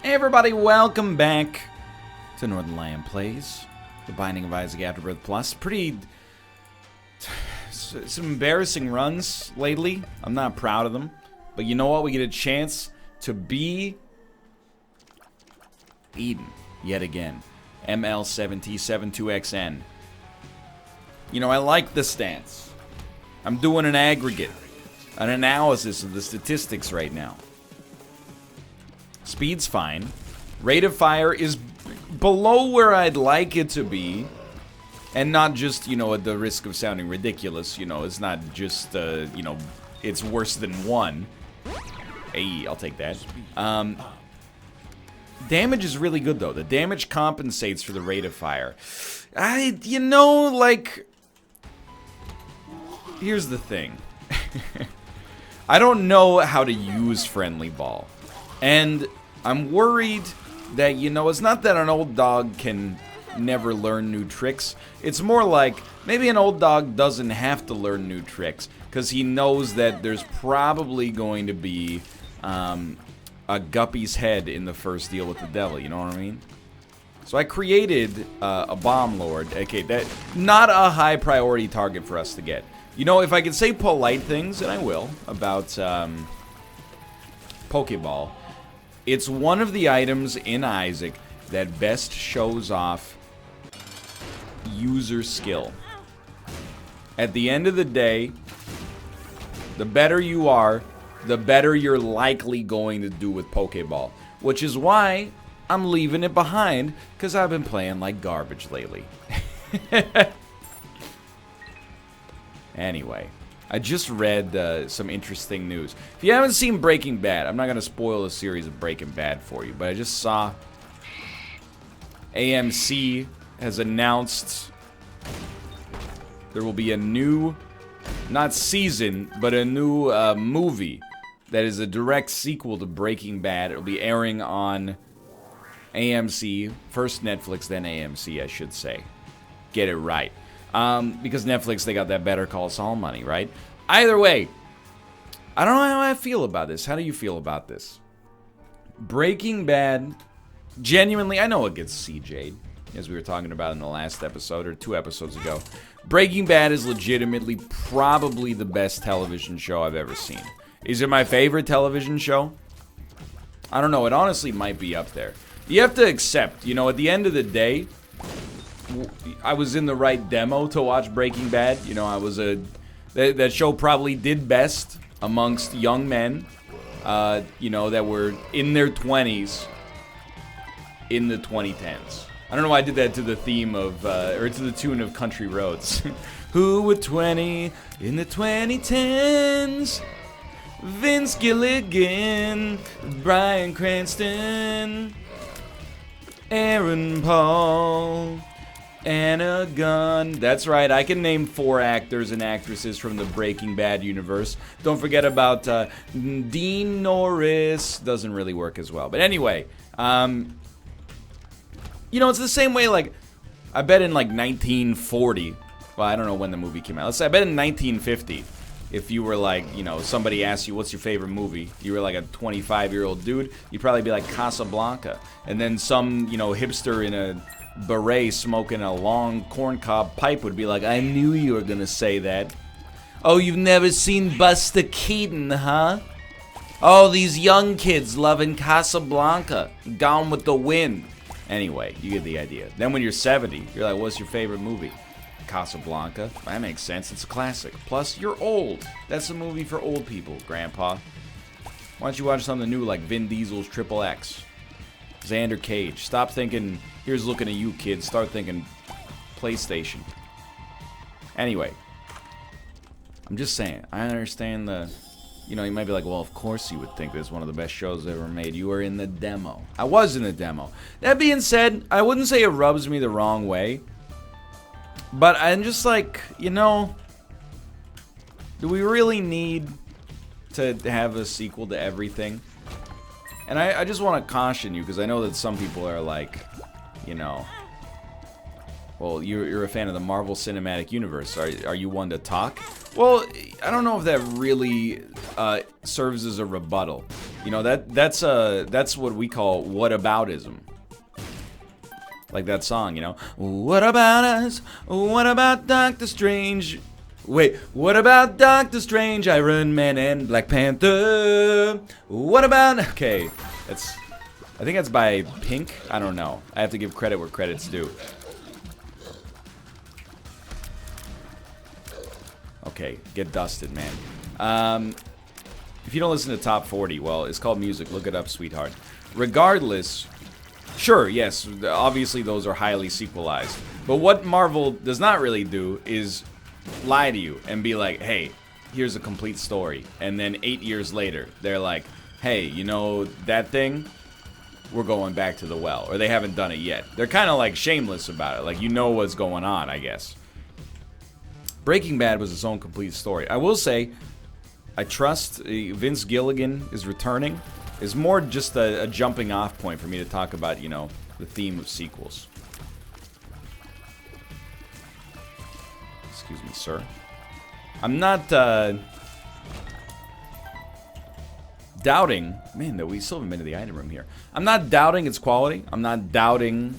Hey everybody, welcome back to Northernlion Plays, The Binding of Isaac Afterbirth Plus. Some embarrassing runs lately. I'm not proud of them. But you know what? We get a chance to be Eden yet again. ML7T72XN. You know, I like the stance. I'm doing an aggregate, an analysis of the statistics right now. Speed's fine. Rate of fire is below where I'd like it to be. And not just, you know, at the risk of sounding ridiculous. You know, it's not just, you know, it's worse than 1. Hey, I'll take that. Damage is really good, though. The damage compensates for the rate of fire. You know, like... Here's the thing. I don't know how to use Friendly Ball. And I'm worried that, you know, it's not that an old dog can never learn new tricks. It's more like maybe an old dog doesn't have to learn new tricks because he knows that there's probably going to be a guppy's head in the first deal with the devil, you know what I mean? So I created a bomb lord. Okay, that not a high priority target for us to get. You know, if I could say polite things, and I will, about Pokeball, it's one of the items in Isaac that best shows off user skill. At the end of the day, the better you are, the better you're likely going to do with Pokeball. Which is why I'm leaving it behind, because I've been playing like garbage lately. Anyway, I just read some interesting news. If you haven't seen Breaking Bad, I'm not going to spoil the series of Breaking Bad for you, but I just saw AMC has announced there will be a new, not season, but a new movie that is a direct sequel to Breaking Bad. It'll be airing on AMC, first Netflix, then AMC, I should say. Get it right. Because Netflix, they got that Better Call Saul money, right? Either way, I don't know how I feel about this. How do you feel about this? Breaking Bad, genuinely, I know it gets CJ'd, as we were talking about in the last episode, or 2 episodes ago. Breaking Bad is legitimately probably the best television show I've ever seen. Is it my favorite television show? I don't know. It honestly might be up there. You have to accept, you know, at the end of the day, I was in the right demo to watch Breaking Bad. You know, I was that show probably did best amongst young men, you know, that were in their 20s in the 2010s. I don't know why I did that to the theme of, or to the tune of Country Roads. Who were 20 in the 2010s? Vince Gilligan, Bryan Cranston, Aaron Paul, Anna Gunn. That's right, I can name 4 actors and actresses from the Breaking Bad universe. Don't forget about Dean Norris. Doesn't really work as well. But anyway, you know, it's the same way, like, I bet in, like, 1940, well, I don't know when the movie came out. Let's say, I bet in 1950, if you were, like, you know, somebody asked you, what's your favorite movie? You were, like, a 25-year-old dude, you'd probably be like, Casablanca. And then some, you know, hipster in a beret smoking a long corncob pipe would be like, I knew you were gonna say that. Oh, you've never seen Buster Keaton, huh? Oh, these young kids loving Casablanca. Gone with the Wind. Anyway, you get the idea. Then when you're 70, you're like, what's your favorite movie? Casablanca. That makes sense. It's a classic. Plus, you're old. That's a movie for old people, Grandpa. Why don't you watch something new like Vin Diesel's Triple X? Xander Cage. Stop thinking, here's looking at you, kids. Start thinking PlayStation. Anyway, I'm just saying, I understand the... You know, you might be like, well, of course you would think this is one of the best shows ever made. You were in the demo. I was in the demo. That being said, I wouldn't say it rubs me the wrong way. But I'm just like, you know, do we really need to have a sequel to everything? And I just want to caution you, because I know that some people are like, you know, well, you're a fan of the Marvel Cinematic Universe. Are you one to talk? Well, I don't know if that really serves as a rebuttal. You know, that's what we call whataboutism. Like that song, you know. What about us? What about Doctor Strange? Wait, what about Doctor Strange, Iron Man, and Black Panther? What about... Okay, I think that's by Pink. I don't know. I have to give credit where credit's due. Okay, get dusted, man. If you don't listen to Top 40, well, it's called music. Look it up, sweetheart. Regardless, sure, yes, obviously those are highly sequelized. But what Marvel does not really do is lie to you and be like, hey, here's a complete story. And then 8 years later, they're like, hey, you know that thing? We're going back to the well. Or they haven't done it yet. They're kind of like shameless about it. Like, you know what's going on, I guess. Breaking Bad was its own complete story. I will say, I trust Vince Gilligan is returning. Is more just a jumping off point for me to talk about, you know, the theme of sequels. Excuse me, sir. I'm not doubting, man, that we still haven't been to the item room here. I'm not doubting its quality. I'm not doubting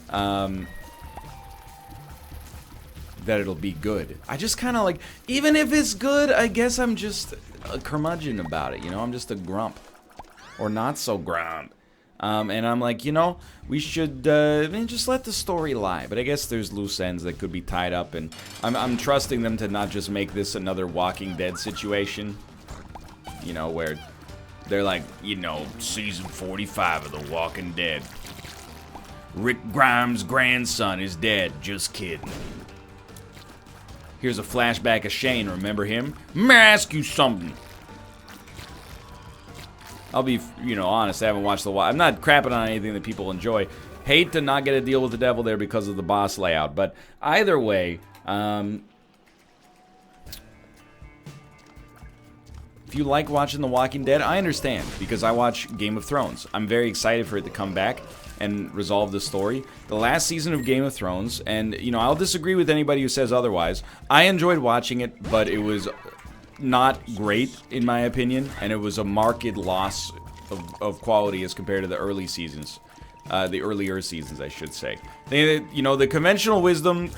that it'll be good. I just kind of like, even if it's good, I guess I'm just a curmudgeon about it, you know? I'm just a grump. Or not so grump. And I'm like, you know, we should just let the story lie. But I guess there's loose ends that could be tied up, and I'm trusting them to not just make this another Walking Dead situation. You know, where they're like, you know, season 45 of The Walking Dead. Rick Grimes' grandson is dead. Just kidding. Here's a flashback of Shane. Remember him? Let me ask you something. I'll be, you know, honest. I haven't watched the... I'm not crapping on anything that people enjoy. Hate to not get a deal with the devil there because of the boss layout. But either way, if you like watching The Walking Dead, I understand. Because I watch Game of Thrones. I'm very excited for it to come back and resolve the story. The last season of Game of Thrones, and, you know, I'll disagree with anybody who says otherwise. I enjoyed watching it, but it was not great, in my opinion, and it was a marked loss of quality as compared to the early seasons. The earlier seasons, I should say. You know, the conventional wisdom,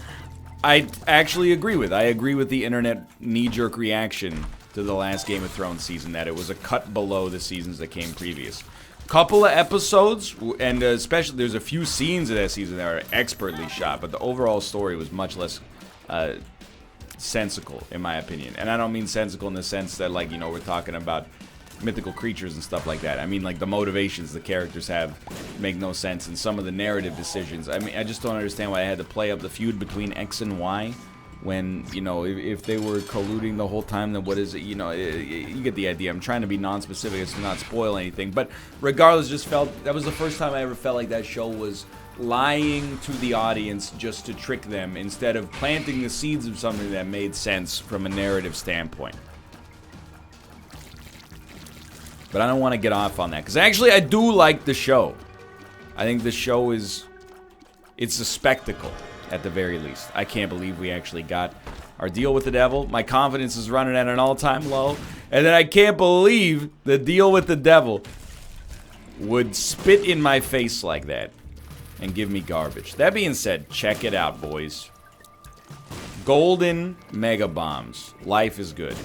I actually agree with. I agree with the internet knee-jerk reaction to the last Game of Thrones season, that it was a cut below the seasons that came previous. Couple of episodes, and especially there's a few scenes of that season that are expertly shot, but the overall story was much less sensical, in my opinion. And I don't mean sensical in the sense that, like, you know, we're talking about mythical creatures and stuff like that. I mean, like, the motivations the characters have make no sense, and some of the narrative decisions. I mean, I just don't understand why I had to play up the feud between X and Y when, you know, if they were colluding the whole time, then what is it? You know, you get the idea. I'm trying to be non-specific as to not spoil anything, but regardless, just felt that was the first time I ever felt like that show was lying to the audience just to trick them instead of planting the seeds of something that made sense from a narrative standpoint. But I don't want to get off on that, because actually I do like the show. I think the show it's a spectacle, at the very least. I can't believe we actually got our deal with the devil. My confidence is running at an all-time low. And then I can't believe the deal with the devil would spit in my face like that and give me garbage. That being said, check it out, boys. Golden mega bombs. Life is good.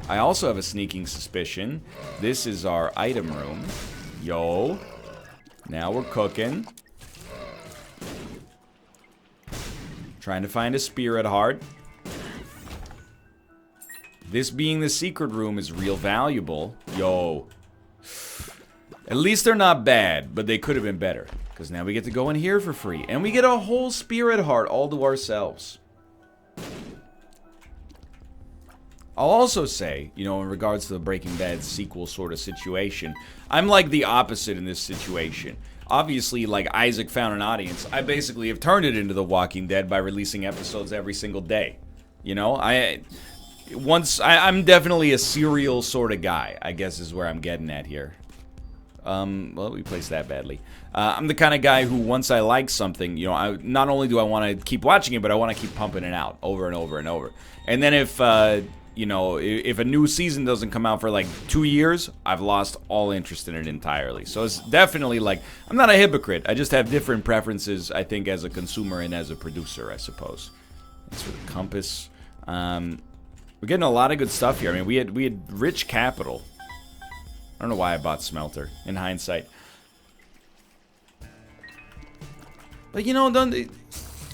I also have a sneaking suspicion. This is our item room. Yo. Now we're cooking. Trying to find a spirit heart. This being the secret room is real valuable. Yo. At least they're not bad, but they could have been better. Because now we get to go in here for free. And we get a whole spirit heart all to ourselves. I'll also say, you know, in regards to the Breaking Bad sequel sort of situation, I'm like the opposite in this situation. Obviously, like Isaac found an audience, I basically have turned it into The Walking Dead by releasing episodes every single day. You know, I'm definitely a serial sort of guy, I guess is where I'm getting at here. Well, we placed that badly. I'm the kind of guy who, once I like something, you know, not only do I want to keep watching it, but I want to keep pumping it out over and over and over. And then if you know, if a new season doesn't come out for like 2 years, I've lost all interest in it entirely. So it's definitely like, I'm not a hypocrite. I just have different preferences, I think, as a consumer and as a producer, I suppose. Thanks for the compass. We're getting a lot of good stuff here. I mean, we had rich capital. I don't know why I bought Smelter, in hindsight. But, you know,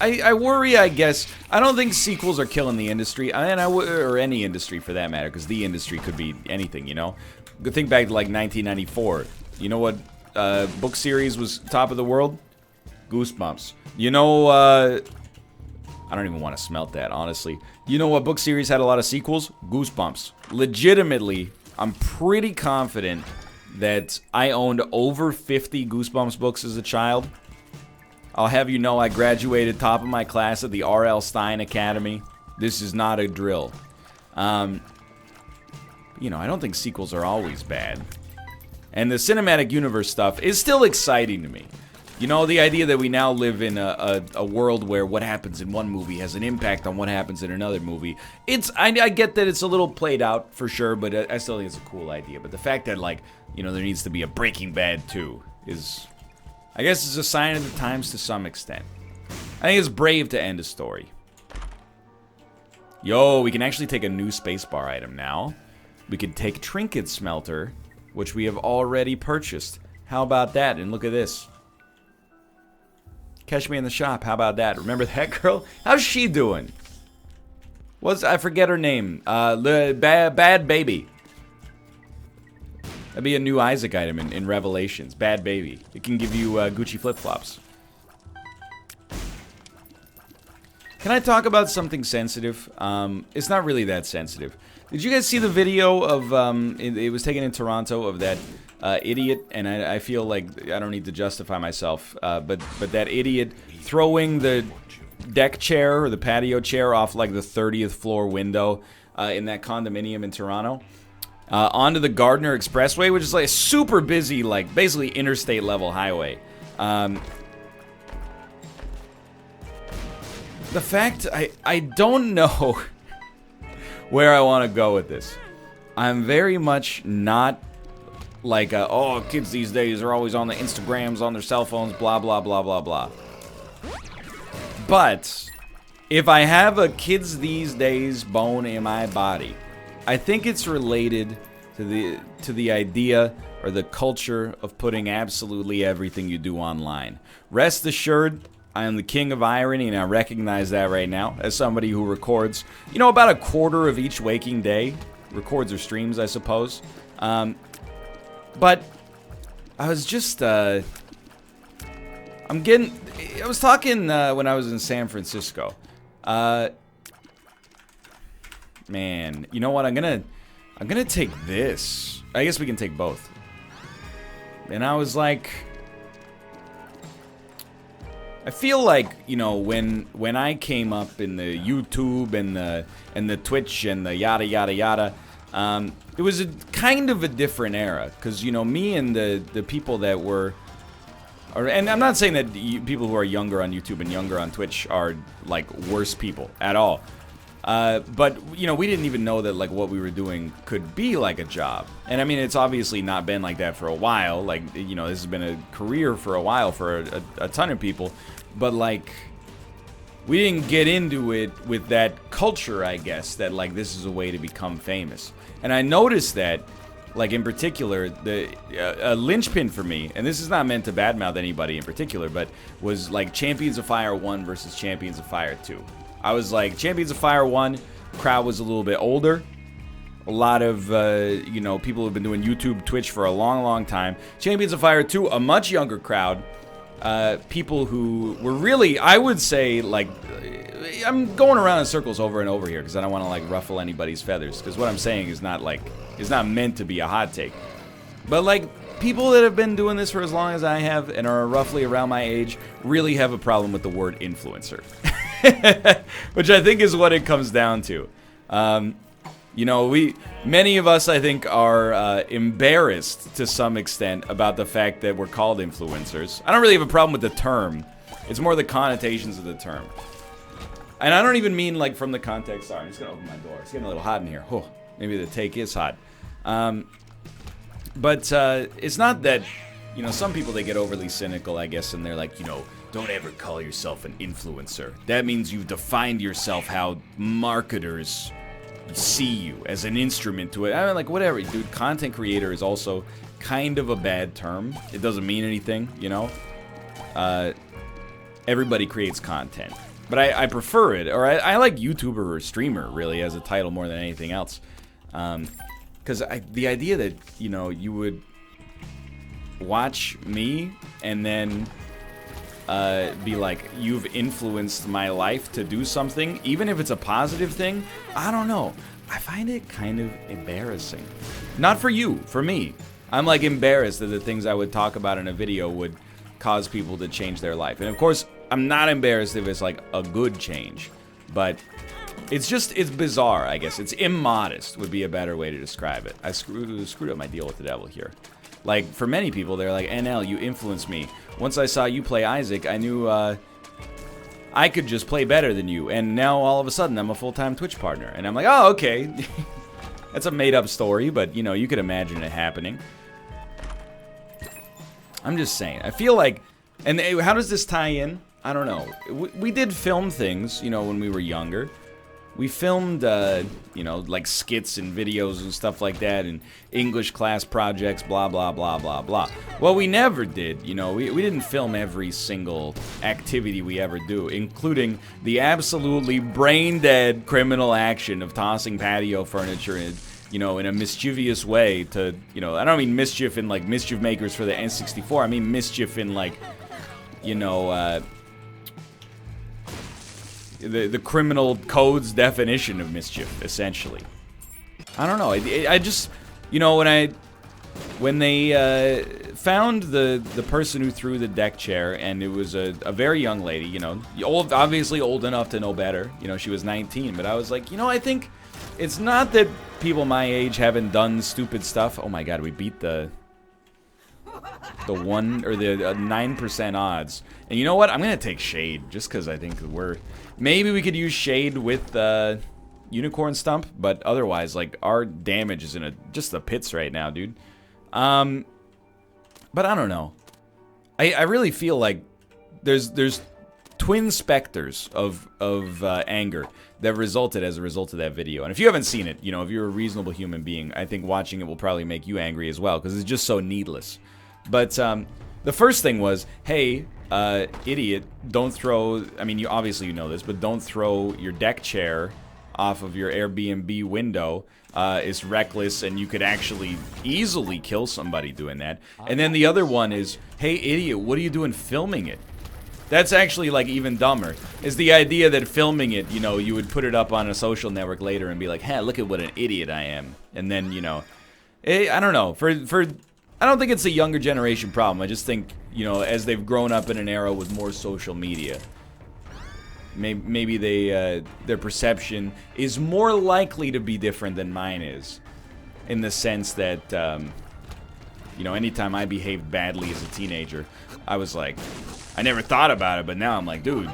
I worry, I guess. I don't think sequels are killing the industry, or any industry for that matter, because the industry could be anything, you know? Think back to, like, 1994. You know what book series was top of the world? Goosebumps. You know, I don't even want to smelt that, honestly. You know what book series had a lot of sequels? Goosebumps. Legitimately, I'm pretty confident that I owned over 50 Goosebumps books as a child. I'll have you know I graduated top of my class at the R.L. Stein Academy. This is not a drill. You know, I don't think sequels are always bad. And the cinematic universe stuff is still exciting to me. You know, the idea that we now live in a world where what happens in one movie has an impact on what happens in another movie. I get that it's a little played out, for sure, but I still think it's a cool idea. But the fact that, like, you know, there needs to be a Breaking Bad 2 is, I guess, it's a sign of the times to some extent. I think it's brave to end a story. Yo, we can actually take a new spacebar item now. We could take Trinket Smelter, which we have already purchased. How about that? And look at this. Catch me in the shop. How about that? Remember that girl? How's she doing? I forget her name. Bad Baby. That'd be a new Isaac item in Revelations. Bad Baby. It can give you Gucci flip-flops. Can I talk about something sensitive? It's not really that sensitive. Did you guys see the video of, it was taken in Toronto, of that idiot? And I feel like I don't need to justify myself, but that idiot throwing the deck chair or the patio chair off like the 30th floor window in that condominium in Toronto onto the Gardner Expressway, which is like a super busy, like basically interstate level highway. The fact, I don't know where I want to go with this. I'm very much not like, oh, kids these days are always on the Instagrams, on their cell phones, blah, blah, blah, blah, blah. But if I have a kids these days bone in my body, I think it's related to the idea or the culture of putting absolutely everything you do online. Rest assured, I am the king of irony, and I recognize that right now as somebody who records, you know, about a quarter of each waking day. Records or streams, I suppose. But I was just, I was talking when I was in San Francisco. Man, you know what? I'm gonna take this. I guess we can take both. And I was like, I feel like, you know, when I came up in the YouTube and the Twitch and the yada yada yada, it was a kind of a different era, because, you know, me and the people that were, and I'm not saying that people who are younger on YouTube and younger on Twitch are like worse people at all, but, you know, we didn't even know that like what we were doing could be like a job. And I mean, it's obviously not been like that for a while. Like, you know, this has been a career for a while for a ton of people, but like, we didn't get into it with that culture, I guess, that like this is a way to become famous. And I noticed that, like, in particular, a linchpin for me, and this is not meant to badmouth anybody in particular, but was like Champions of Fire 1 versus Champions of Fire 2. I was like, Champions of Fire 1, crowd was a little bit older. A lot of, you know, people who've been doing YouTube, Twitch for a long, long time. Champions of Fire 2, a much younger crowd. People who were really, I would say, like, I'm going around in circles over and over here because I don't want to, like, ruffle anybody's feathers. Because what I'm saying is not, like, it's not meant to be a hot take. But, like, people that have been doing this for as long as I have and are roughly around my age really have a problem with the word influencer. Which I think is what it comes down to. You know, many of us, I think, are embarrassed to some extent about the fact that we're called influencers. I don't really have a problem with the term. It's more the connotations of the term. And I don't even mean like from the context. Sorry, I'm just gonna open my door. It's getting a little hot in here. Oh, maybe the take is hot. But it's not that, you know, some people, they get overly cynical, I guess, and they're like, you know, don't ever call yourself an influencer. That means you've defined yourself how marketers see you, as an instrument to it. I mean, like, whatever, dude. Content creator is also kind of a bad term. It doesn't mean anything, you know? Everybody creates content. But I prefer it, or I like YouTuber or streamer, really, as a title more than anything else. Because the idea that, you know, you would watch me and then be like, you've influenced my life to do something, even if it's a positive thing, I don't know. I find it kind of embarrassing. Not for you, for me. I'm like embarrassed that the things I would talk about in a video would cause people to change their life. And of course, I'm not embarrassed if it's like a good change, but it's bizarre, I guess. It's immodest would be a better way to describe it. I screwed up my deal with the devil here. Like, for many people, they're like, NL, you influenced me. Once I saw you play Isaac, I knew I could just play better than you. And now, all of a sudden, I'm a full-time Twitch partner. And I'm like, oh, okay. That's a made-up story, but, you know, you could imagine it happening. I'm just saying. I feel like... And how does this tie in? I don't know. We did film things, you know, when we were younger. We filmed, you know, like skits and videos and stuff like that, and English class projects, blah, blah, blah, blah, blah. Well, we never did, you know, we didn't film every single activity we ever do, including the absolutely brain-dead criminal action of tossing patio furniture in, you know, in a mischievous way to, you know, I don't mean mischief in, like, mischief makers for the N64, I mean mischief in, like, you know, the criminal code's definition of mischief, essentially. I don't know. I just, you know, when they found the person who threw the deck chair, and it was a very young lady, you know, obviously old enough to know better. You know, she was 19, but I was like, you know, I think it's not that people my age haven't done stupid stuff. Oh my God, we beat the 1 or the 9% odds. And you know what? I'm gonna take Shade just because I think maybe we could use Shade with Unicorn Stump, but otherwise, like, our damage is in just the pits right now, dude. But I don't know. I really feel like there's twin specters of anger that resulted as a result of that video. And if you haven't seen it, you know, if you're a reasonable human being, I think watching it will probably make you angry as well, because it's just so needless. But the first thing was, hey, idiot, don't throw, I mean, obviously you know this, but don't throw your deck chair off of your Airbnb window. It's reckless, and you could actually easily kill somebody doing that. And then the other one is, hey, idiot, what are you doing filming it? That's actually, like, even dumber. Is the idea that filming it, you know, you would put it up on a social network later and be like, hey, look at what an idiot I am. And then, you know, I don't know, I don't think it's a younger generation problem. I just think, you know, as they've grown up in an era with more social media, maybe their perception is more likely to be different than mine is, in the sense that, you know, anytime I behaved badly as a teenager, I was like, I never thought about it, but now I'm like, dude,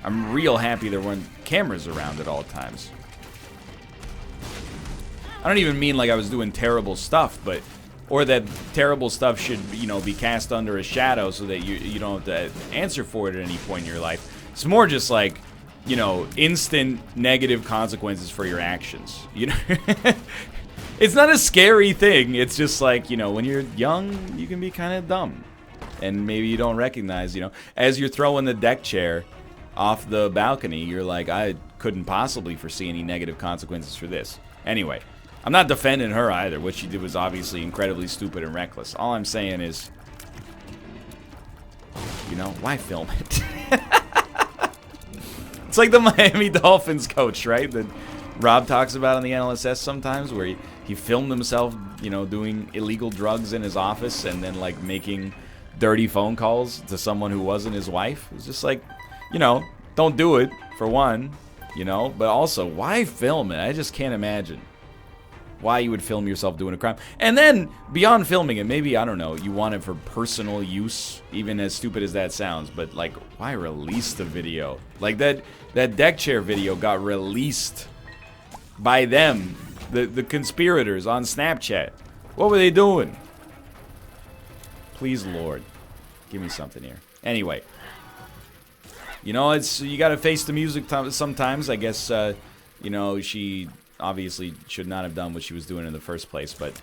I'm real happy there weren't cameras around at all times. I don't even mean like I was doing terrible stuff, but... Or that terrible stuff should, you know, be cast under a shadow so that you don't have to answer for it at any point in your life. It's more just like, you know, instant negative consequences for your actions. You know, it's not a scary thing. It's just like, you know, when you're young, you can be kind of dumb, and maybe you don't recognize, you know, as you're throwing the deck chair off the balcony, you're like, I couldn't possibly foresee any negative consequences for this. Anyway. I'm not defending her either. What she did was obviously incredibly stupid and reckless. All I'm saying is, you know, why film it? It's like the Miami Dolphins coach, right? That Rob talks about on the NLSS sometimes, where he filmed himself, you know, doing illegal drugs in his office and then, like, making dirty phone calls to someone who wasn't his wife. It's just like, you know, don't do it, for one, you know, but also, why film it? I just can't imagine. why you would film yourself doing a crime. And then, beyond filming it, maybe, I don't know, you want it for personal use, even as stupid as that sounds, but, like, why release the video? Like, that deck chair video got released by them, the conspirators on Snapchat. What were they doing? Please, Lord, give me something here. Anyway. You know, you gotta face the music sometimes. I guess, you know, she obviously should not have done what she was doing in the first place, but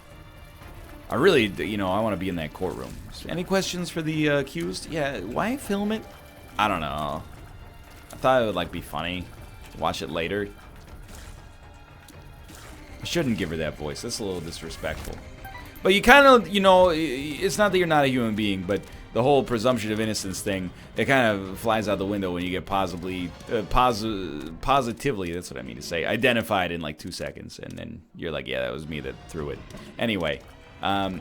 I really, you know, I want to be in that courtroom. Any questions for the accused? Yeah, why film it? I don't know. I thought it would, like, be funny. Watch it later. I shouldn't give her that voice. That's a little disrespectful. But you kind of, you know, it's not that you're not a human being, but the whole presumption of innocence thing, it kind of flies out the window when you get positively, that's what I mean to say, identified in like 2 seconds, and then you're like, yeah, that was me that threw it. Anyway, I'm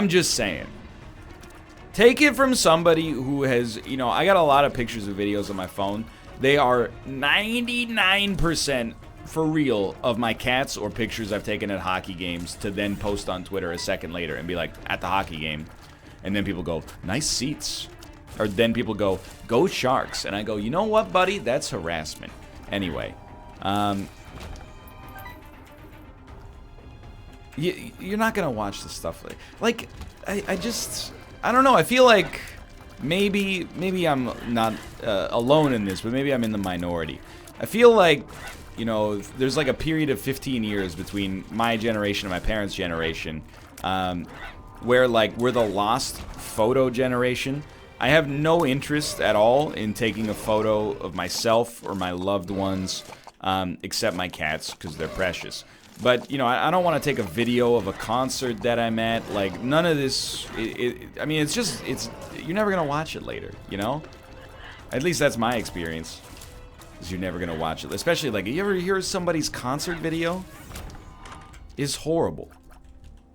just saying, take it from somebody who has, you know, I got a lot of pictures and videos on my phone. They are 99% for real of my cats or pictures I've taken at hockey games to then post on Twitter a second later and be like, at the hockey game. And then people go, nice seats. Or then people go, go Sharks. And I go, you know what, buddy? That's harassment. Anyway. You're not going to watch this stuff. Like, I don't know. I feel like maybe I'm not alone in this, but maybe I'm in the minority. I feel like, you know, there's like a period of 15 years between my generation and my parents' generation, where, like, we're the lost photo generation. I have no interest at all in taking a photo of myself or my loved ones, except my cats, because they're precious. But, you know, I don't want to take a video of a concert that I'm at. Like, none of this, I mean, you're never going to watch it later, you know? At least that's my experience, is you're never going to watch it. Especially, like, you ever hear somebody's concert video? It's horrible.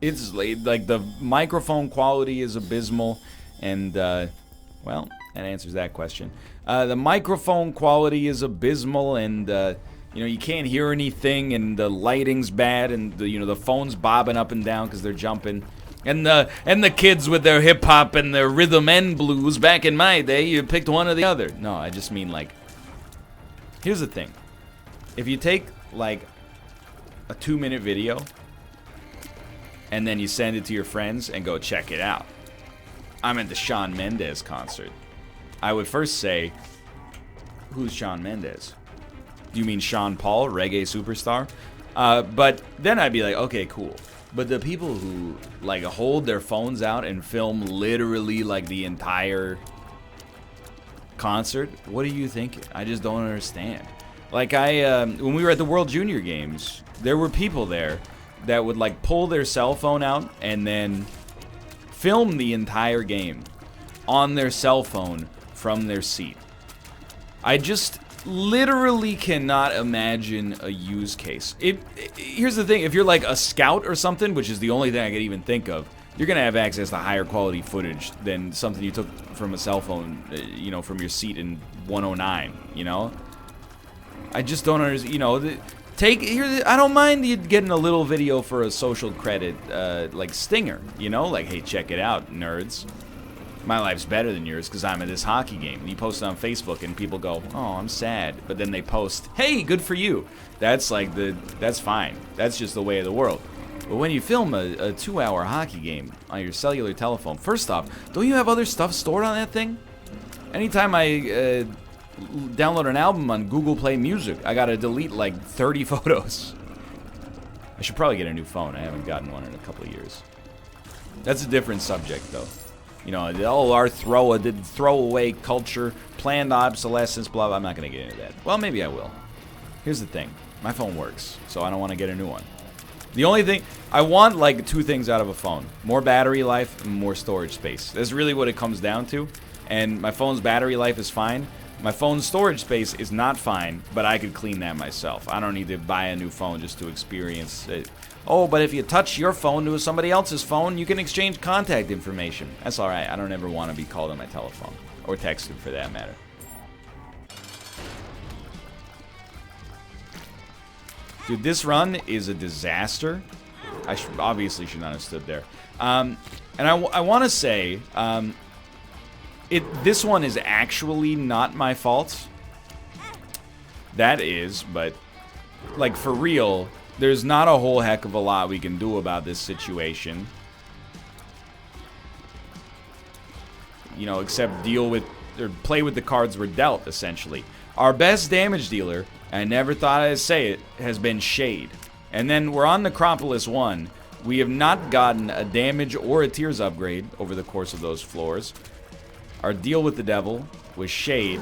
It's like the microphone quality is abysmal, and well, that answers that question. The microphone quality is abysmal, and you know, you can't hear anything, and the lighting's bad, and the phone's bobbing up and down because they're jumping, and the kids with their hip hop and their rhythm and blues. Back in my day, you picked one or the other. No, I just mean, like, here's the thing: if you take like a 2-minute video and then you send it to your friends and go, check it out, I'm at the Shawn Mendes concert, I would first say, who's Shawn Mendes? Do you mean Sean Paul, reggae superstar? But then I'd be like, okay, cool. But the people who, like, hold their phones out and film literally, like, the entire concert, what are you thinking? I just don't understand. Like, when we were at the World Junior Games, there were people there that would, like, pull their cell phone out and then film the entire game on their cell phone from their seat. I just literally cannot imagine a use case. Here's the thing: if you're like a scout or something, which is the only thing I could even think of, you're gonna have access to higher quality footage than something you took from a cell phone, you know, from your seat in 109. You know, I just don't understand. You know, I don't mind you getting a little video for a social credit, like stinger. You know, like, hey, check it out, nerds. My life's better than yours because I'm at this hockey game. And you post it on Facebook and people go, oh, I'm sad. But then they post, hey, good for you. That's like that's fine. That's just the way of the world. But when you film a 2-hour hockey game on your cellular telephone, first off, don't you have other stuff stored on that thing? Anytime I download an album on Google Play Music, I gotta delete like 30 photos. I should probably get a new phone. I haven't gotten one in a couple of years. That's a different subject, though. You know, all our throwaway culture, planned obsolescence, blah, blah. I'm not going to get into that. Well, maybe I will. Here's the thing. My phone works, so I don't want to get a new one. The only thing, I want, like, 2 things out of a phone. More battery life and more storage space. That's really what it comes down to. And my phone's battery life is fine. My phone's storage space is not fine, but I could clean that myself. I don't need to buy a new phone just to experience it. Oh, but if you touch your phone to somebody else's phone, you can exchange contact information. That's alright. I don't ever want to be called on my telephone. Or texted, for that matter. Dude, this run is a disaster. I obviously should not have stood there. And I want to say, this one is actually not my fault. That is, but, like, for real, there's not a whole heck of a lot we can do about this situation. You know, except deal with, or play with the cards we're dealt, essentially. Our best damage dealer, I never thought I'd say it, has been Shade. And then we're on Necropolis 1. We have not gotten a damage or a tears upgrade over the course of those floors. Our deal with the devil was Shade.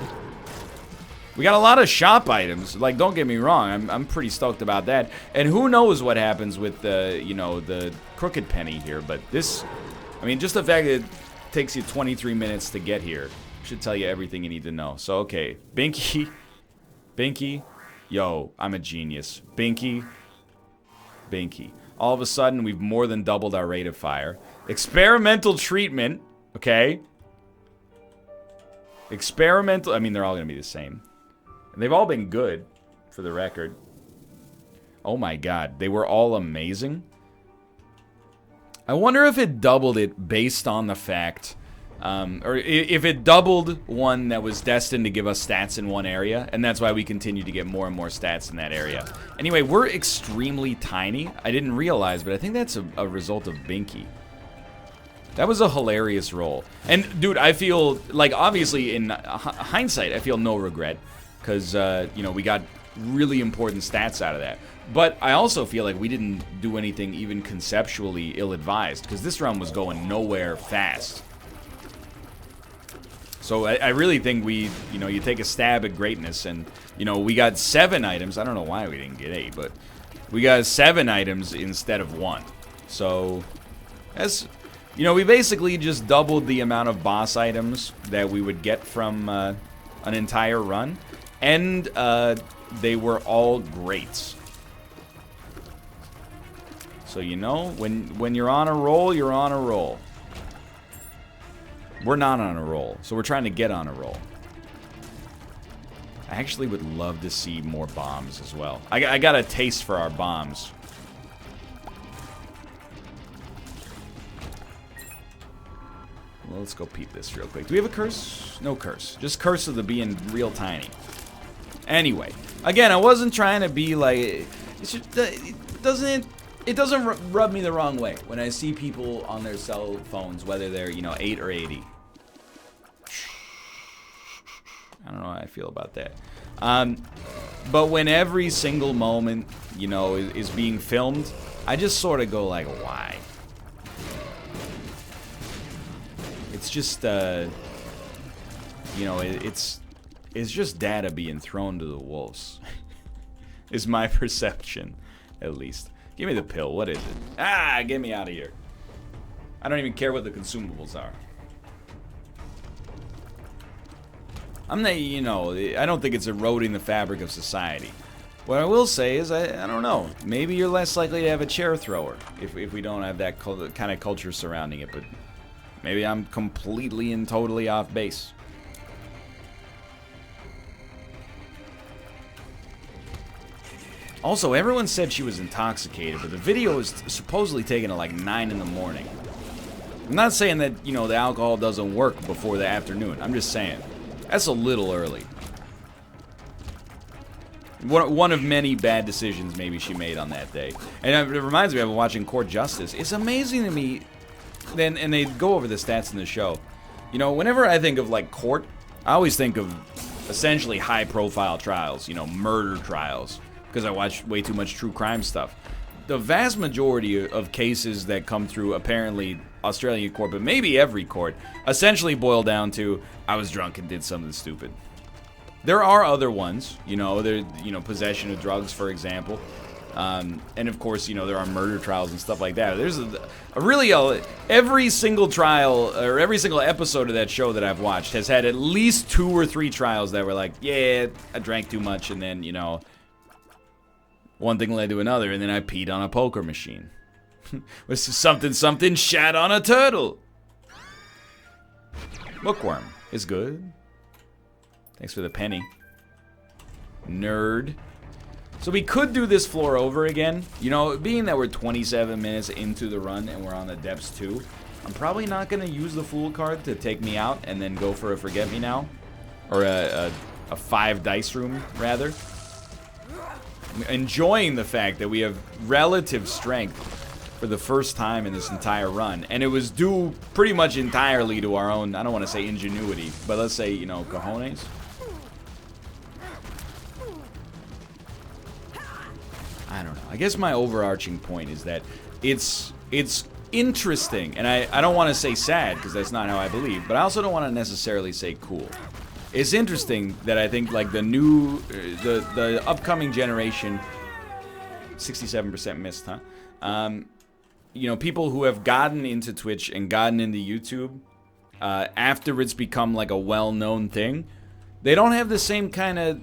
We got a lot of shop items. Like, don't get me wrong, I'm pretty stoked about that. And who knows what happens with the, you know, the crooked penny here. But this, I mean, just the fact that it takes you 23 minutes to get here should tell you everything you need to know. So, okay, Binky, yo, I'm a genius. Binky. All of a sudden, we've more than doubled our rate of fire. Experimental treatment, okay? Experimental, I mean, they're all going to be the same. And they've all been good, for the record. Oh my god, they were all amazing. I wonder if it doubled it based on the fact, or if it doubled one that was destined to give us stats in one area, and that's why we continue to get more and more stats in that area. Anyway, we're extremely tiny. I didn't realize, but I think that's a result of Binky. That was a hilarious roll. And, dude, I feel, like, obviously, in hindsight, I feel no regret. Because, you know, we got really important stats out of that. But I also feel like we didn't do anything even conceptually ill-advised. Because this run was going nowhere fast. So I really think we, you know, you take a stab at greatness. And, you know, we got 7 items. I don't know why we didn't get 8, but we got 7 items instead of 1. So, as... You know, we basically just doubled the amount of boss items that we would get from an entire run. And they were all greats. So, you know, when you're on a roll, you're on a roll. We're not on a roll, so we're trying to get on a roll. I actually would love to see more bombs as well. I got a taste for our bombs. Well, let's go peep this real quick. Do we have a curse? No curse. Just curse of the being real tiny. Anyway, again, I wasn't trying to be like... it doesn't rub me the wrong way when I see people on their cell phones, whether they're, you know, 8 or 80. I don't know how I feel about that. But when every single moment, you know, is being filmed, I just sort of go like, why? It's just, you know, it's just data being thrown to the wolves. Is my perception, at least. Give me the pill. What is it? Ah, get me out of here. I don't even care what the consumables are. I'm not, you know, I don't think it's eroding the fabric of society. What I will say is, I don't know. Maybe you're less likely to have a chair thrower if we don't have that kind of culture surrounding it, but... Maybe I'm completely and totally off base. Also, everyone said she was intoxicated, but the video was supposedly taken at like 9 in the morning. I'm not saying that, you know, the alcohol doesn't work before the afternoon. I'm just saying. That's a little early. One of many bad decisions maybe she made on that day. And it reminds me of watching Court Justice. It's amazing to me... And they go over the stats in the show. You know, whenever I think of, like, court, I always think of essentially high-profile trials. You know, murder trials. Because I watch way too much true crime stuff. The vast majority of cases that come through, apparently, Australian court, but maybe every court, essentially boil down to, I was drunk and did something stupid. There are other ones, you know, possession of drugs, for example. And of course, you know, there are murder trials and stuff like that. There's every single trial or every single episode of that show that I've watched has had at least 2 or 3 trials that were like, yeah, I drank too much, and then, you know, one thing led to another, and then I peed on a poker machine. This is something shat on a turtle. Bookworm is good. Thanks for the penny. Nerd. So we could do this floor over again. You know, being that we're 27 minutes into the run and we're on the depths too, I'm probably not going to use the Fool card to take me out and then go for a Forget-Me-Now. Or a 5 dice room, rather. I'm enjoying the fact that we have relative strength for the first time in this entire run. And it was due pretty much entirely to our own, I don't want to say ingenuity, but let's say, you know, cojones. I don't know. I guess my overarching point is that it's interesting, and I don't want to say sad, because that's not how I believe, but I also don't want to necessarily say cool. It's interesting that I think, like, the upcoming generation, 67% missed, huh? You know, people who have gotten into Twitch and gotten into YouTube, after it's become, like, a well-known thing, they don't have the same kind of,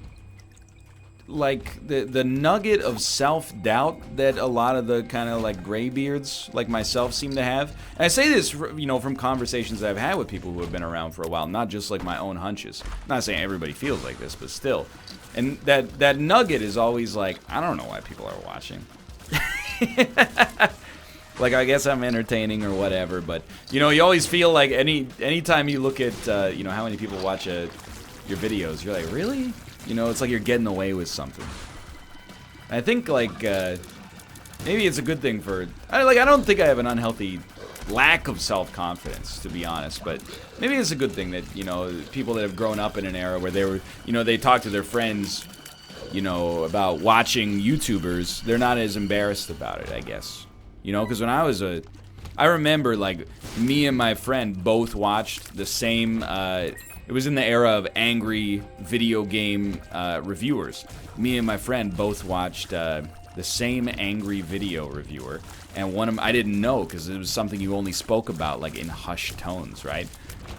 like, the nugget of self-doubt that a lot of the kind of, like, graybeards like myself seem to have. And I say this, you know, from conversations that I've had with people who have been around for a while, not just, like, my own hunches. I'm not saying everybody feels like this, but still. And that nugget is always like, I don't know why people are watching. Like, I guess I'm entertaining or whatever, but, you know, you always feel like anytime you look at, you know, how many people watch your videos, you're like, really? You know, it's like you're getting away with something. I think, like, maybe it's a good thing for... I don't think I have an unhealthy lack of self-confidence, to be honest, but maybe it's a good thing that, you know, people that have grown up in an era where they were, you know, they talk to their friends, you know, about watching YouTubers, they're not as embarrassed about it, I guess. You know, because when I was I remember, like, me and my friend both watched the same, it was in the era of angry video game reviewers. Me and my friend both watched the same angry video reviewer, and one of them, I didn't know, because it was something you only spoke about, like, in hushed tones, right?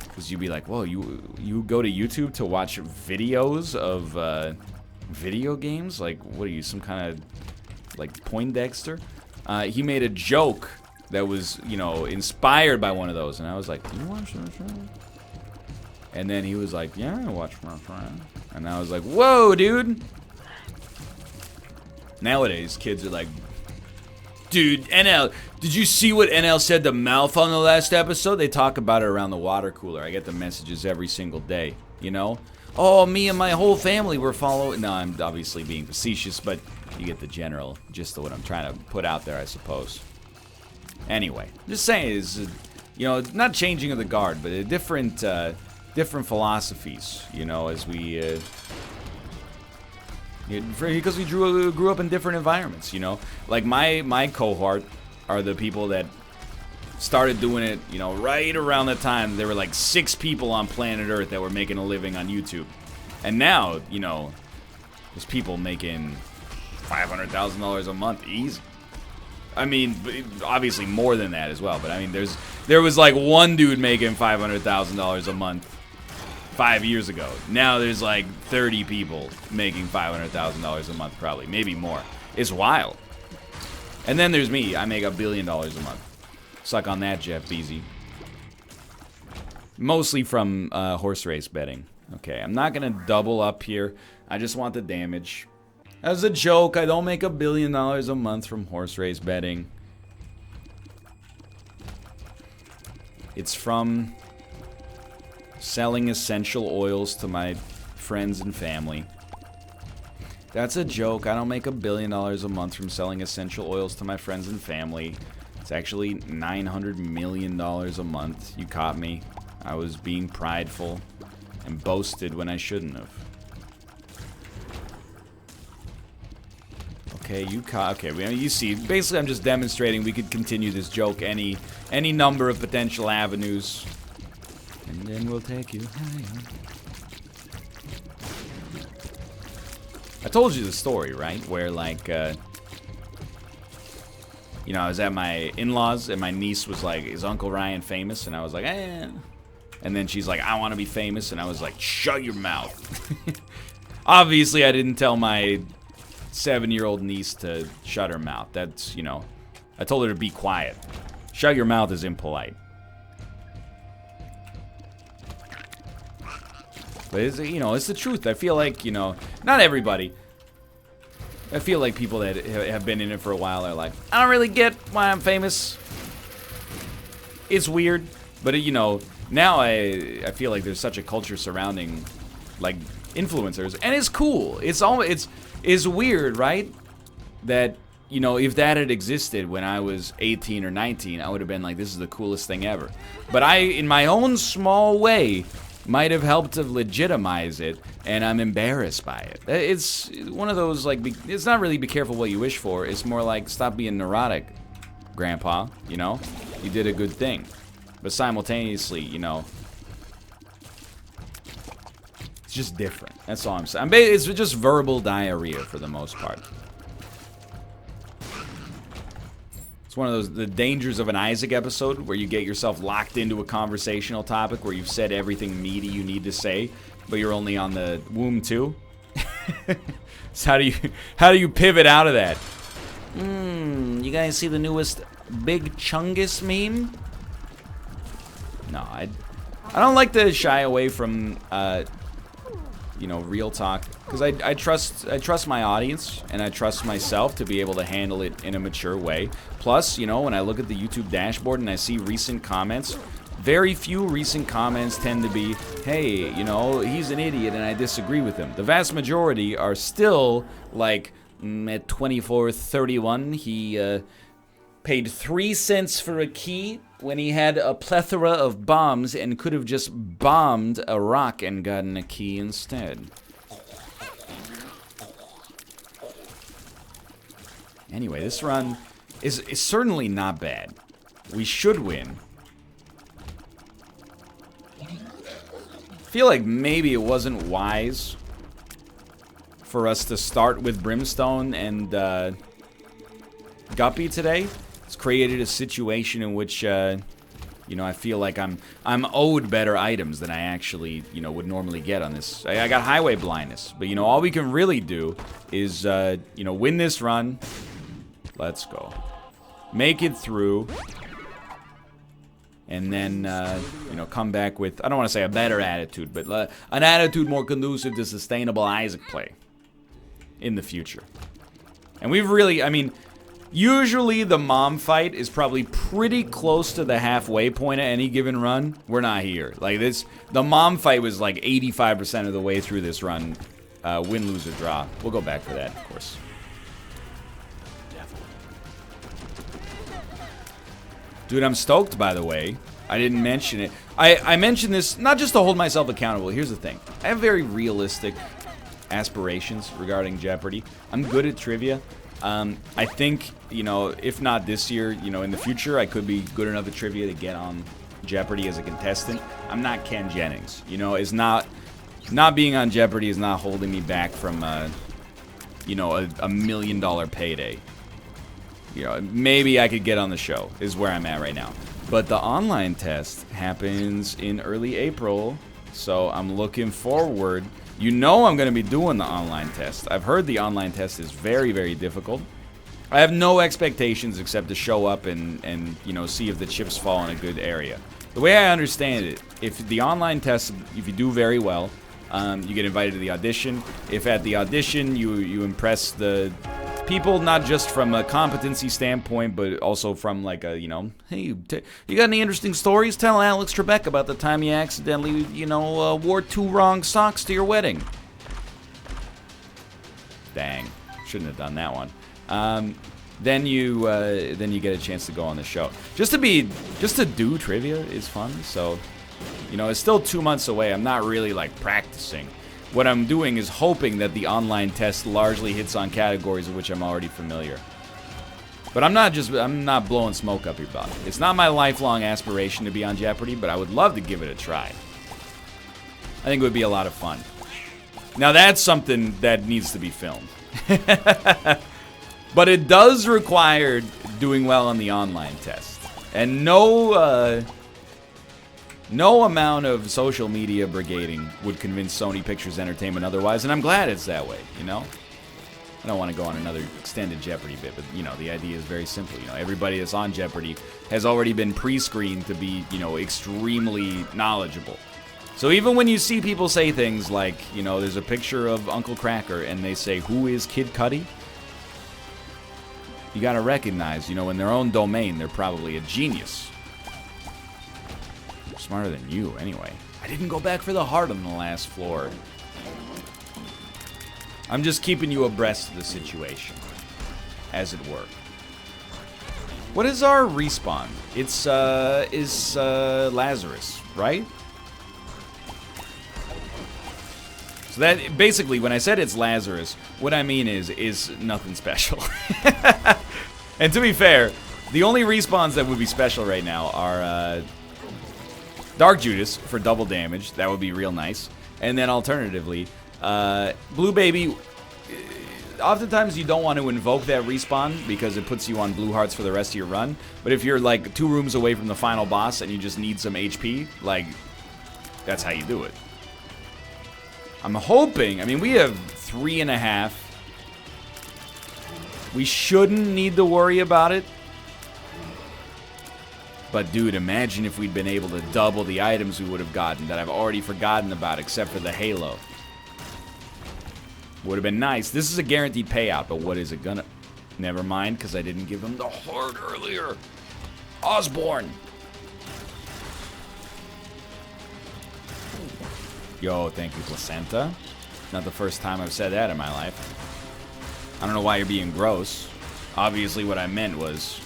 Because you'd be like, whoa, you go to YouTube to watch videos of video games? Like, what are you, some kind of, like, Poindexter? He made a joke that was, you know, inspired by one of those, and I was like, do you watch that show? And then he was like, yeah, I watch my friend. And I was like, whoa, dude. Nowadays, kids are like, dude, NL, did you see what NL said to Mouth on the last episode? They talk about it around the water cooler. I get the messages every single day, you know? Oh, me and my whole family were following. No, I'm obviously being facetious, but you get the general gist of what I'm trying to put out there, I suppose. Anyway, just saying, is, you know, not changing of the guard, but a different philosophies, you know, as we, because we grew up in different environments, you know. Like, my cohort are the people that started doing it, you know, right around the time there were like 6 people on planet Earth that were making a living on YouTube. And now, you know, there's people making $500,000 a month easy. I mean, obviously more than that as well, but I mean, there was like one dude making $500,000 a month 5 years ago. Now there's like 30 people making $500,000 a month, probably, maybe more. It's wild. And then there's me. I make $1 billion a month. Suck on that, Jeff Bezos. Mostly from horse race betting. Okay, I'm not gonna double up here. I just want the damage. As a joke, I don't make $1 billion a month from horse race betting. It's from selling essential oils to my friends and family. That's a joke. I don't make $1 billion a month from selling essential oils to my friends and family. It's actually $900 million a month. You caught me. I was being prideful and boasted when I shouldn't have. Okay, okay, you see, basically I'm just demonstrating we could continue this joke any number of potential avenues. And then we'll take you higher. I told you the story, right? Where, like, you know, I was at my in-laws and my niece was like, is Uncle Ryan famous? And I was like, eh. And then she's like, I want to be famous. And I was like, shut your mouth. Obviously, I didn't tell my 7-year-old niece to shut her mouth. That's, you know, I told her to be quiet. Shut your mouth is impolite. But it's, you know, it's the truth. I feel like, you know, not everybody. I feel like people that have been in it for a while are like, I don't really get why I'm famous. It's weird, but you know, now I feel like there's such a culture surrounding like influencers, and it's cool. It's weird, right? That, you know, if that had existed when I was 18 or 19, I would have been like, this is the coolest thing ever. But I, in my own small way, might have helped to legitimize it, and I'm embarrassed by it. It's one of those, like, it's not really be careful what you wish for. It's more like, stop being neurotic, Grandpa, you know? You did a good thing. But simultaneously, you know, it's just different. That's all I'm saying. It's just verbal diarrhea for the most part. One of those, the dangers of an Isaac episode, where you get yourself locked into a conversational topic where you've said everything meaty you need to say, but you're only on the womb 2. So how do you pivot out of that? You guys see the newest Big Chungus meme? No, I don't like to shy away from you know, real talk, because I trust my audience, and I trust myself to be able to handle it in a mature way. Plus, you know, when I look at the YouTube dashboard and I see recent comments, very few recent comments tend to be, hey, you know, he's an idiot and I disagree with him. The vast majority are still like, at 24:31, he paid 3 cents for a key when he had a plethora of bombs and could have just bombed a rock and gotten a key instead. Anyway, this run is certainly not bad. We should win. I feel like maybe it wasn't wise for us to start with Brimstone and Guppy today. It's created a situation in which, you know, I feel like I'm owed better items than I actually, you know, would normally get on this. I got highway blindness, but, you know, all we can really do is, you know, win this run. Let's go. Make it through. And then, you know, come back with, I don't want to say a better attitude, but an attitude more conducive to sustainable Isaac play in the future. And we've really, I mean, usually the mom fight is probably pretty close to the halfway point at any given run. We're not here. Like this, the mom fight was like 85% of the way through this run. Win, lose, or draw. We'll go back for that, of course. Dude, I'm stoked, by the way. I didn't mention it. I mentioned this not just to hold myself accountable. Here's the thing. I have very realistic aspirations regarding Jeopardy. I'm good at trivia. I think, you know, if not this year, you know, in the future, I could be good enough at trivia to get on Jeopardy as a contestant. I'm not Ken Jennings. You know, it's not being on Jeopardy is not holding me back from, you know, a $1 million payday. You know, maybe I could get on the show, is where I'm at right now. But the online test happens in early April, so I'm looking forward. You know I'm going to be doing the online test. I've heard the online test is very, very difficult. I have no expectations except to show up and you know, see if the chips fall in a good area. The way I understand it, if the online test, if you do very well, you get invited to the audition. If at the audition you impress the people, not just from a competency standpoint, but also from like a, you know, hey, you got any interesting stories? Tell Alex Trebek about the time you accidentally, you know, wore 2 wrong socks to your wedding. Dang, shouldn't have done that one. Then you get a chance to go on the show. Just to do trivia is fun. So, you know, it's still 2 months away. I'm not really like practicing. What I'm doing is hoping that the online test largely hits on categories of which I'm already familiar. But I'm not blowing smoke up your butt. It's not my lifelong aspiration to be on Jeopardy, but I would love to give it a try. I think it would be a lot of fun. Now that's something that needs to be filmed. But it does require doing well on the online test. And no amount of social media brigading would convince Sony Pictures Entertainment otherwise, and I'm glad it's that way, you know? I don't want to go on another extended Jeopardy bit, but, you know, the idea is very simple. You know, everybody that's on Jeopardy has already been pre-screened to be, you know, extremely knowledgeable. So even when you see people say things like, you know, there's a picture of Uncle Cracker, and they say, who is Kid Cudi? you gotta recognize, you know, in their own domain, they're probably a genius. Smarter than you, anyway. I didn't go back for the heart on the last floor. I'm just keeping you abreast of the situation, as it were. What is our respawn? It's, Lazarus, right? So that, basically, when I said it's Lazarus, what I mean is nothing special. And to be fair, the only respawns that would be special right now are, Dark Judas for double damage. That would be real nice. And then alternatively, Blue Baby, oftentimes you don't want to invoke that respawn because it puts you on blue hearts for the rest of your run. But if you're like 2 rooms away from the final boss and you just need some HP, like, that's how you do it. I'm hoping, I mean, we have 3.5. We shouldn't need to worry about it. But dude, imagine if we'd been able to double the items we would have gotten that I've already forgotten about except for the Halo. Would have been nice. This is a guaranteed payout, but what is it gonna... Never mind, because I didn't give him the heart earlier. Osborne! Yo, thank you, Placenta. Not the first time I've said that in my life. I don't know why you're being gross. Obviously what I meant was...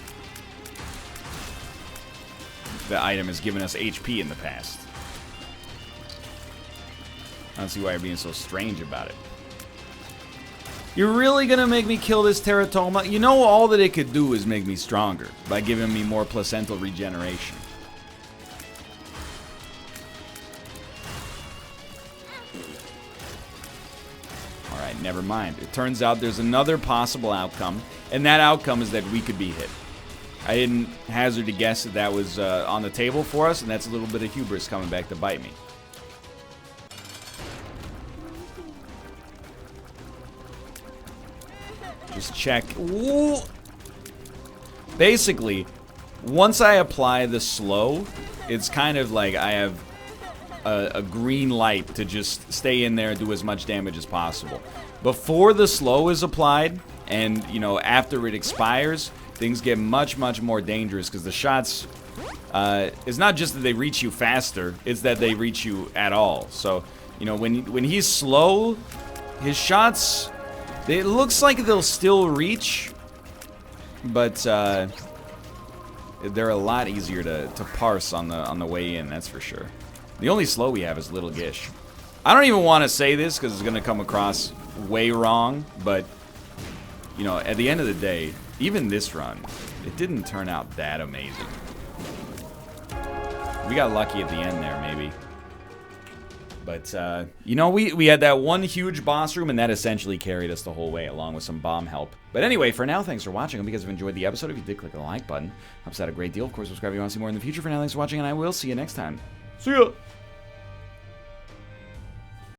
the item has given us HP in the past. I don't see why you're being so strange about it. You're really gonna make me kill this Teratoma? You know all that it could do is make me stronger by giving me more placental regeneration. Alright, never mind. It turns out there's another possible outcome, and that outcome is that we could be hit. I didn't hazard to guess that that was on the table for us, and that's a little bit of hubris coming back to bite me. Just check. Ooh. Basically, once I apply the slow, it's kind of like I have a green light to just stay in there and do as much damage as possible. Before the slow is applied, and, you know, after it expires... things get much, much more dangerous because the shots, it's not just that they reach you faster, it's that they reach you at all. So, you know, when he's slow, his shots, it looks like they'll still reach, but they're a lot easier to parse on the way in, that's for sure. The only slow we have is Little Gish. I don't even want to say this because it's going to come across way wrong, but, you know, at the end of the day, even this run, it didn't turn out that amazing. We got lucky at the end there, maybe. But, you know, we had that one huge boss room, and that essentially carried us the whole way, along with some bomb help. But anyway, for now, thanks for watching. I hope you guys have enjoyed the episode. If you did, click the like button. Helps out a great deal. Of course, subscribe if you want to see more in the future. For now, thanks for watching, and I will see you next time. See ya!